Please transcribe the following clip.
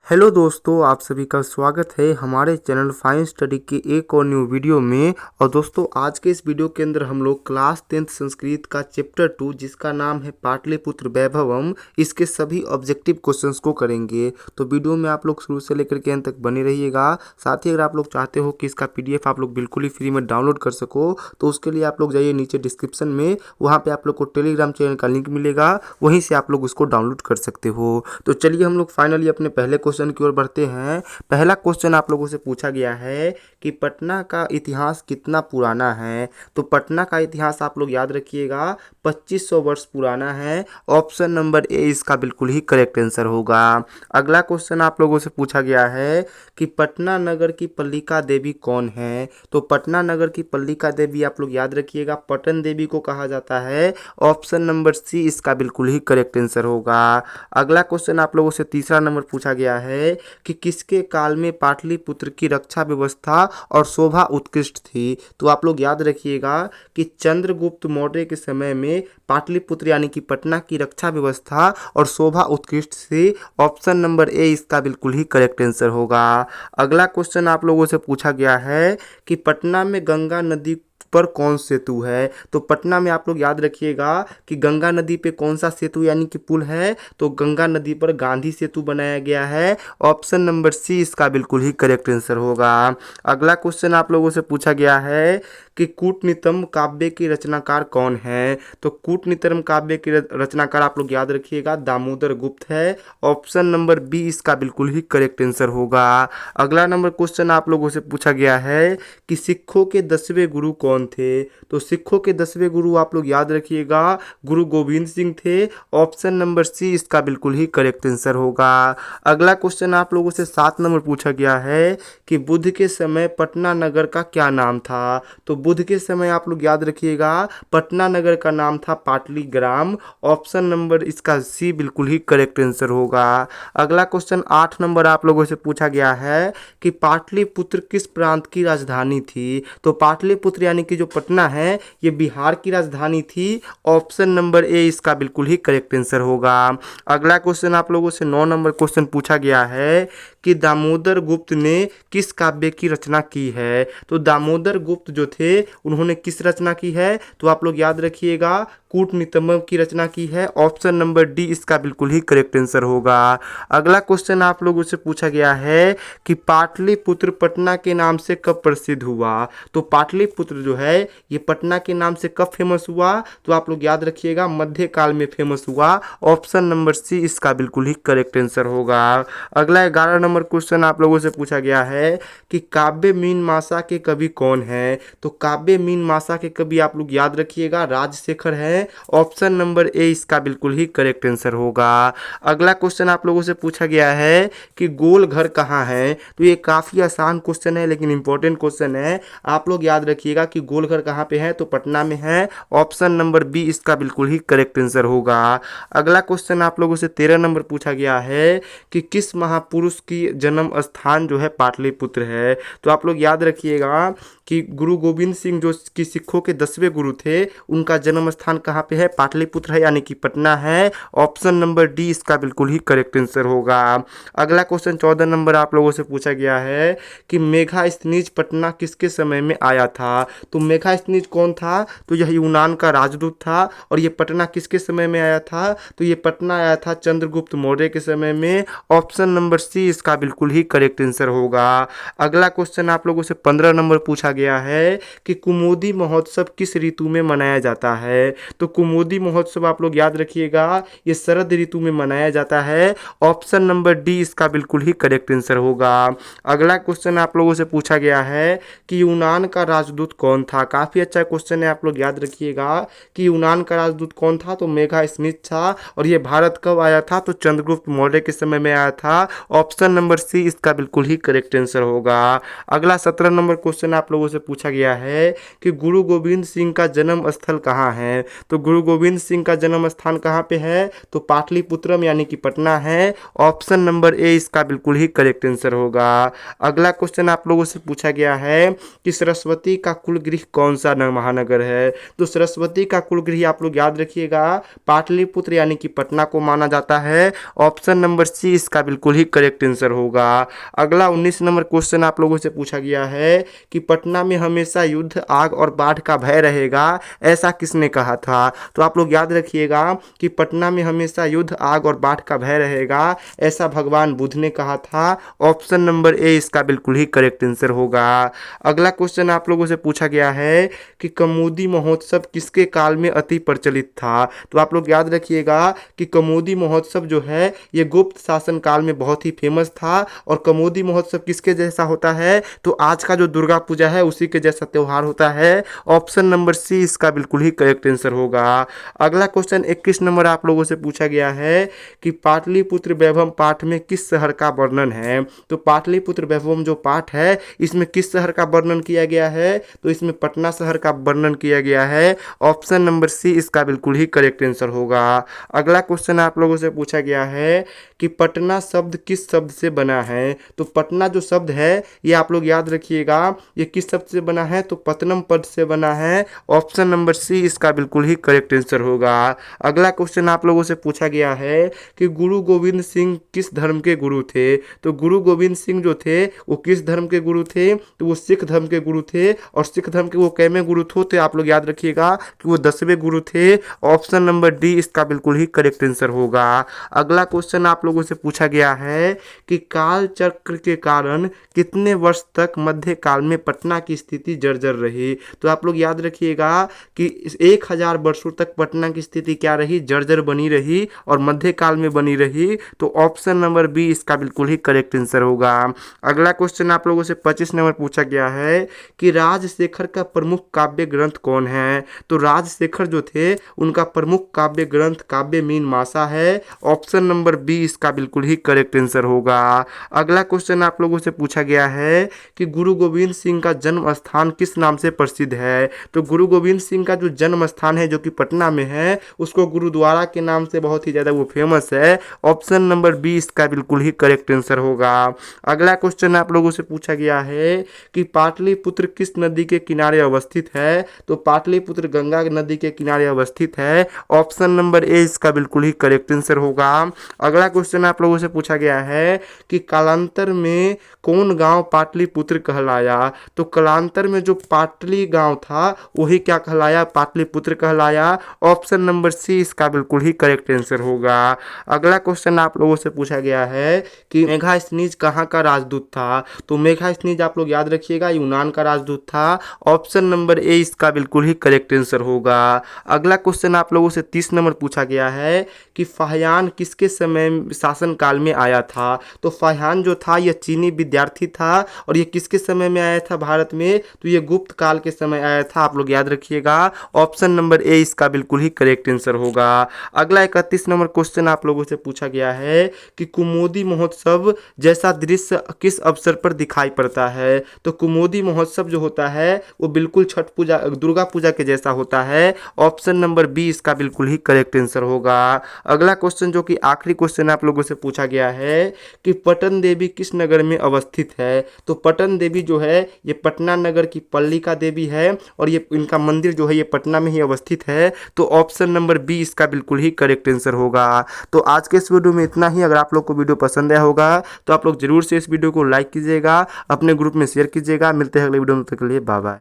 Hello दोस्तों, आप सभी का स्वागत है हमारे चैनल फाइन स्टडी के एक और न्यू वीडियो में। और दोस्तों, आज के इस वीडियो के अंदर हम लोग क्लास 10th संस्कृत का चैप्टर 2 जिसका नाम है पाटलिपुत्र वैभवम, इसके सभी ऑब्जेक्टिव क्वेश्चंस को करेंगे। तो वीडियो में आप लोग शुरू से लेकर के अंत तक बने रहिएगा। साथ ही अगर आप लोग चाहते हो कि इसका PDF आप लोग बिल्कुल ही फ्री में डाउनलोड कर सको, तो उसके लिए आप लोग जाइए नीचे डिस्क्रिप्शन में, वहाँ पर आप लोग को टेलीग्राम चैनल का लिंक मिलेगा, वहीं से आप लोग उसको डाउनलोड कर सकते हो। तो चलिए हम लोग फाइनली अपने पहले क्वेश्चन की ओर बढ़ते हैं। पहला क्वेश्चन आप लोगों से पूछा गया है कि पटना का इतिहास कितना पुराना है। तो पटना का इतिहास आप लोग याद रखिएगा 2500 वर्ष पुराना है। ऑप्शन नंबर ए इसका बिल्कुल ही करेक्ट आंसर होगा। अगला क्वेश्चन आप लोगों से पूछा गया है कि पटना नगर की पल्लिका देवी कौन है। तो पटना नगर की पल्लिका देवी आप लोग याद रखिएगा पटन देवी को कहा जाता है। ऑप्शन नंबर सी इसका बिल्कुल ही करेक्ट आंसर होगा। अगला क्वेश्चन आप लोगों से तीसरा नंबर पूछा गया है कि किसके काल में पाटलिपुत्र की रक्षा व्यवस्था और शोभा उत्कृष्ट थी। तो आप लोग याद रखिएगा कि चंद्रगुप्त मौर्य के समय में पाटलिपुत्र यानी कि पटना की रक्षा व्यवस्था और शोभा उत्कृष्ट थी। ऑप्शन नंबर ए इसका बिल्कुल ही करेक्ट आंसर होगा। अगला क्वेश्चन आप लोगों से पूछा गया है कि पटना में गंगा नदी पर कौन सेतु है। तो पटना में आप लोग याद रखिएगा कि गंगा नदी पे कौन सा सेतु यानी कि पुल है। तो गंगा नदी पर गांधी सेतु बनाया गया है। ऑप्शन नंबर सी इसका बिल्कुल ही करेक्ट आंसर होगा। अगला क्वेश्चन आप लोगों से पूछा गया है कि कूटनीतम काव्य की रचनाकार कौन है। तो कूटनीतम काव्य की रचनाकार आप लोग याद रखिएगा दामोदर गुप्त है। ऑप्शन नंबर बी इसका बिल्कुल ही करेक्ट आंसर होगा। अगला नंबर क्वेश्चन आप लोगों से पूछा गया है कि सिखों के 10वें गुरु कौन थे। तो सिखों के 10वें गुरु आप लोग याद रखिएगा गुरु गोविंद सिंह थे। ऑप्शन नंबर सी इसका बिल्कुल ही करेक्ट आंसर होगा। अगला क्वेश्चन आप लोगों से 7 नंबर पूछा गया है कि बुद्ध के समय पटना नगर का क्या नाम था। तो बुद्ध के समय आप लोग याद रखिएगा पटना नगर का नाम था पाटलीग्राम। ऑप्शन नंबर इसका सी बिल्कुल ही करेक्ट आंसर होगा। अगला क्वेश्चन 8 नंबर आप लोगों से पूछा गया है कि पाटलिपुत्र किस प्रांत की राजधानी थी। तो पाटलिपुत्र यानी कि जो पटना है ये बिहार की राजधानी थी। ऑप्शन नंबर ए इसका बिल्कुल ही करेक्ट आंसर होगा। अगला क्वेश्चन आप लोगों से 9 नंबर क्वेश्चन पूछा गया है कि दामोदर गुप्त ने किस काव्य की रचना की है। तो दामोदर गुप्त जो थे उन्होंने किस रचना की है। तो आप लोग याद रखिएगा कूटनीतम की रचना की है। ऑप्शन नंबर डी इसका बिल्कुल ही करेक्ट आंसर होगा। अगला क्वेश्चन आप लोगों से पूछा गया है कि पाटलिपुत्र पटना के नाम से कब प्रसिद्ध हुआ। तो पाटलिपुत्र जो है ये पटना के नाम से कब फेमस हुआ। तो आप लोग याद रखिएगा मध्यकाल में फेमस हुआ। ऑप्शन नंबर सी इसका बिल्कुल ही करेक्ट आंसर होगा। अगला 11 नंबर क्वेश्चन आप लोगों से पूछा गया है कि काव्य मीमांसा के कवि कौन है। तो काव्य मीमांसा के कवि आप लोग याद रखिएगा राजशेखर है। ऑप्शन नंबर ए इसका बिल्कुल ही करेक्ट आंसर होगा। अगला क्वेश्चन आप लोगों से पूछा गया है कि गोल घर कहाँ है। तो ये काफ़ी आसान क्वेश्चन है लेकिन इंपॉर्टेंट क्वेश्चन है। आप लोग याद रखिएगा कि गोल घर कहाँ पे है। तो पटना में है। ऑप्शन नंबर बी इसका बिल्कुल ही करेक्ट आंसर होगा। अगला क्वेश्चन आप लोगों से 13 नंबर पूछा गया है कि किस महापुरुष की जन्म स्थान जो है पाटलिपुत्र है। तो आप लोग याद रखिएगा कि गुरु गोविंद सिंह जो कि सिखों के 10वें गुरु थे उनका जन्म स्थान कहाँ पे है पाटलिपुत्र है यानी कि पटना है। ऑप्शन नंबर डी इसका बिल्कुल ही करेक्ट आंसर होगा। अगला क्वेश्चन 14 नंबर आप लोगों से पूछा गया है कि मेगास्थनीज पटना किसके समय में आया था। तो मेगास्थनीज कौन था। तो यह यूनान का राजदूत था। और ये पटना किसके समय में आया था। तो ये पटना आया था चंद्रगुप्त मौर्य के समय में। ऑप्शन नंबर सी इसका बिल्कुल ही करेक्ट आंसर होगा। अगला क्वेश्चन आप लोगों से 15 नंबर पूछा गया है कि कुमुदी महोत्सव किस ऋतु में मनाया जाता है। तो कुमुदी महोत्सव आप लोग याद रखिएगा ये शरद ऋतु में मनाया जाता है। ऑप्शन नंबर डी इसका बिल्कुल ही करेक्ट आंसर होगा। अगला क्वेश्चन आप लोगों से पूछा गया है कि यूनान का राजदूत कौन था। काफ़ी अच्छा क्वेश्चन है। आप लोग याद रखिएगा कि यूनान का राजदूत कौन था। तो मेगास्थनीज था। और ये भारत कब आया था। तो चंद्रगुप्त मौर्य के समय में आया था। ऑप्शन नंबर सी इसका बिल्कुल ही करेक्ट आंसर होगा। अगला 17 नंबर क्वेश्चन आप लोगों से पूछा गया है कि गुरु गोविंद सिंह का जन्म स्थल कहाँ है। तो गुरु गोविंद सिंह का जन्म स्थान कहाँ पे है? तो पाटलिपुत्रम यानी कि पटना है। ऑप्शन नंबर ए इसका बिल्कुल ही करेक्ट आंसर होगा। अगला क्वेश्चन आप लोगों से पूछा गया है कि सरस्वती का कुलगृह कौन सा महानगर है? तो सरस्वती का कुलगृह आप लोग याद रखिएगा पाटलिपुत्र यानी कि पटना को माना जाता है। ऑप्शन नंबर सी इसका बिल्कुल ही करेक्ट आंसर होगा। अगला 19 नंबर क्वेश्चन आप लोगों से पूछा गया है कि पटना में हमेशा युद्ध, आग और बाढ़ का भय रहेगा, ऐसा किसने कहा था? तो आप लोग याद रखिएगा कि पटना में हमेशा युद्ध, आग और बाढ़ का भय रहेगा, ऐसा भगवान बुद्ध ने कहा था। ऑप्शन नंबर ए इसका बिल्कुल ही करेक्ट आंसर होगा। अगला क्वेश्चन आप लोगों से पूछा गया है कि कमोदी महोत्सव किसके काल में अति प्रचलित था? तो आप लोग याद रखिएगा कि कमोदी महोत्सव जो है ये गुप्त शासन काल में बहुत ही फेमस था। और कमोदी महोत्सव किसके जैसा होता है? तो आज का जो दुर्गा पूजा है उसी के जैसा त्यौहार होता है। ऑप्शन नंबर सी इसका बिल्कुल ही करेक्ट आंसर होगा। अगला क्वेश्चन 21 नंबर आप लोगों से पूछा गया है कि पाटलिपुत्र वैभव पाठ में किस शहर का वर्णन है? तो पाटलिपुत्र वैभव जो पाठ है इसमें किस शहर का वर्णन किया गया है? तो इसमें पटना शहर का वर्णन किया गया है। ऑप्शन नंबर सी इसका बिल्कुल ही करेक्ट आंसर होगा। अगला क्वेश्चन आप लोगों से पूछा गया है कि पटना शब्द किस शब्द से बना है? तो पटना जो शब्द है ये आप लोग याद रखिएगा ये किस शब्द से बना है? तो पतनम पद से बना है। ऑप्शन नंबर सी इसका बिल्कुल ही करेक्ट आंसर होगा। अगला क्वेश्चन आप लोगों से पूछा गया है कि गुरु गोविंद सिंह किस धर्म के गुरु थे? तो गुरु गोविंद सिंह जो थे वो किस धर्म के गुरु थे? तो वो सिख धर्म के गुरु थे। और सिख धर्म के वो कैमे गुरु थे? आप लोग याद रखिएगा कि वो 10वें गुरु थे। ऑप्शन नंबर डी इसका बिल्कुल ही करेक्ट आंसर होगा। अगला क्वेश्चन आप लोगों से पूछा गया है कि काल चक्र के कारण कितने वर्ष तक मध्यकाल में पटना की स्थिति जर्जर रही? तो आप लोग याद रखिएगा कि 1000 वर्षों तक पटना की स्थिति क्या रही? जर्जर बनी रही और मध्यकाल में बनी रही। तो ऑप्शन नंबर बी इसका बिल्कुल ही करेक्ट आंसर होगा। अगला क्वेश्चन आप लोगों से 25 नंबर पूछा गया है कि राजशेखर का प्रमुख काव्य ग्रंथ कौन है? तो राजशेखर जो थे उनका प्रमुख काव्य ग्रंथ काव्य मीन मासा है। ऑप्शन नंबर बी इसका बिल्कुल ही करेक्ट आंसर होगा। अगला क्वेश्चन आप लोगों से पूछा गया है कि गुरु गोविंद सिंह का जन्म स्थान किस नाम से प्रसिद्ध है? तो गुरु गोविंद सिंह का जो जन्म स्थान है जो कि पटना में है उसको गुरुद्वारा के नाम से बहुत ही ज़्यादा वो फेमस है। ऑप्शन नंबर बी इसका बिल्कुल ही करेक्ट आंसर होगा। अगला क्वेश्चन आप लोगों से पूछा गया है कि पाटलिपुत्र किस नदी के किनारे अवस्थित है? तो पाटलिपुत्र गंगा नदी के किनारे अवस्थित है। ऑप्शन नंबर ए इसका बिल्कुल ही करेक्ट आंसर होगा। अगला क्वेश्चन आप लोगों से पूछा गया है कि कालांतर में कौन गांव पाटलिपुत्र कहलाया? तो कालांतर में जो पाटली गांव था वही क्या कहलाया? पाटलिपुत्र कहलाया। ऑप्शन नंबर सी इसका बिल्कुल ही करेक्ट आंसर होगा। अगला क्वेश्चन आप लोगों से पूछा गया है कि मेगास्थनीज कहाँ का राजदूत था? तो मेगास्थनीज आप लोग याद रखिएगा यूनान का राजदूत था। ऑप्शन नंबर ए इसका बिल्कुल ही करेक्ट आंसर होगा। अगला क्वेश्चन आप लोगों से 30 नंबर पूछा गया है कि फाहियान किसके समय शासन काल में आया था? तो फाहियान जो था यह चीनी विद्यार्थी था और ये किसके समय में आया था भारत में? तो ये गुप्त काल के समय आया था। आप लोग याद रखिएगा। ऑप्शन नंबर ए इसका बिल्कुल ही करेक्ट आंसर होगा। अगला 31 नंबर क्वेश्चन आप लोगों से पूछा गया है कि कुमोदी महोत्सव जैसा दृश्य किस अवसर पर दिखाई पड़ता है? तो कुमोदी महोत्सव जो होता है वो बिल्कुल छठ पूजा दुर्गा पूजा के जैसा होता है। ऑप्शन नंबर बी इसका बिल्कुल ही करेक्ट आंसर होगा। अगला क्वेश्चन जो कि आखिरी क्वेश्चन आप लोगों से पूछा गया है कि पटन देवी किस नगर में अवस्थित है? तो पटन देवी जो है ये पटना नगर की पल्लिका देवी है और ये इनका मंदिर जो है ये पटना में ही अवस्थित है। तो ऑप्शन नंबर बी इसका बिल्कुल ही करेक्ट आंसर होगा। तो आज के इस वीडियो में इतना ही। अगर आप लोग को वीडियो पसंद आया होगा तो आप लोग जरूर से इस वीडियो को लाइक कीजिएगा, अपने ग्रुप में शेयर कीजिएगा। मिलते हैं अगले वीडियो में, तब तक के लिए बाय बाय।